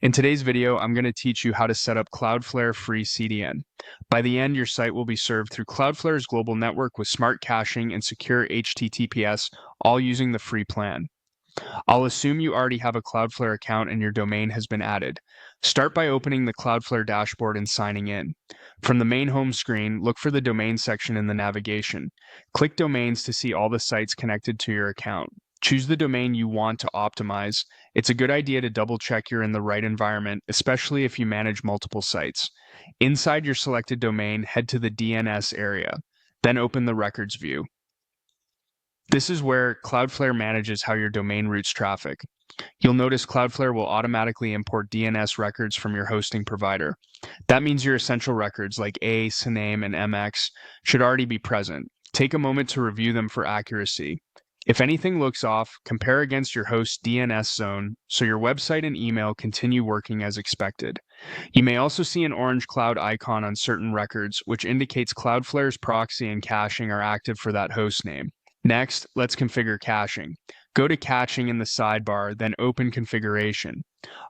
In today's video, I'm going to teach you how to set up Cloudflare free CDN. By the end, your site will be served through Cloudflare's global network with smart caching and secure HTTPS, all using the free plan. I'll assume you already have a Cloudflare account and your domain has been added. Start by opening the Cloudflare dashboard and signing in. From the main home screen, look for the domain section in the navigation. Click Domains to see all the sites connected to your account. Choose the domain you want to optimize. It's a good idea to double check you're in the right environment, especially if you manage multiple sites. Inside your selected domain, head to the DNS area. Then open the records view. This is where Cloudflare manages how your domain routes traffic. You'll notice Cloudflare will automatically import DNS records from your hosting provider. That means your essential records like A, CNAME, and MX should already be present. Take a moment to review them for accuracy. If anything looks off, compare against your host's DNS zone so your website and email continue working as expected. You may also see an orange cloud icon on certain records, which indicates Cloudflare's proxy and caching are active for that host name. Next, let's configure caching. Go to Caching in the sidebar, then open Configuration.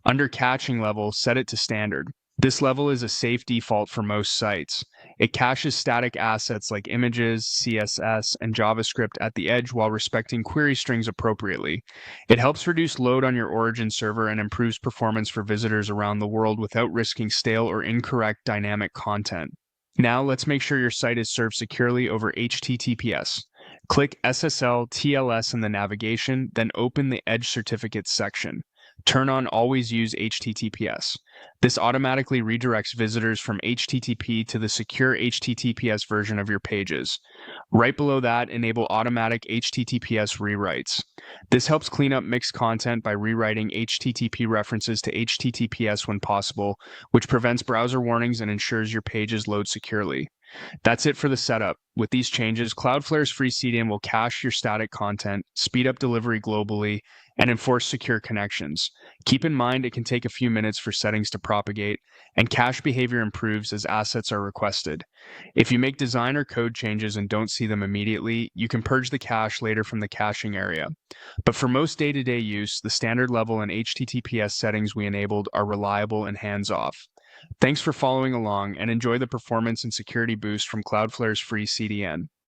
Under Caching Level, set it to Standard. This level is a safe default for most sites. It caches static assets like images, CSS, and JavaScript at the edge while respecting query strings appropriately. It helps reduce load on your origin server and improves performance for visitors around the world without risking stale or incorrect dynamic content. Now let's make sure your site is served securely over HTTPS. Click SSL TLS in the navigation, then open the Edge Certificates section. Turn on Always Use HTTPS. This automatically redirects visitors from HTTP to the secure HTTPS version of your pages. Right below that, enable automatic HTTPS rewrites. This helps clean up mixed content by rewriting HTTP references to HTTPS when possible, which prevents browser warnings and ensures your pages load securely. That's it for the setup. With these changes, Cloudflare's free CDN will cache your static content, speed up delivery globally, and enforce secure connections. Keep in mind it can take a few minutes for settings to propagate, and cache behavior improves as assets are requested. If you make design or code changes and don't see them immediately, you can purge the cache later from the caching area. But for most day-to-day use, the standard level and HTTPS settings we enabled are reliable and hands-off. Thanks for following along and enjoy the performance and security boost from Cloudflare's free CDN.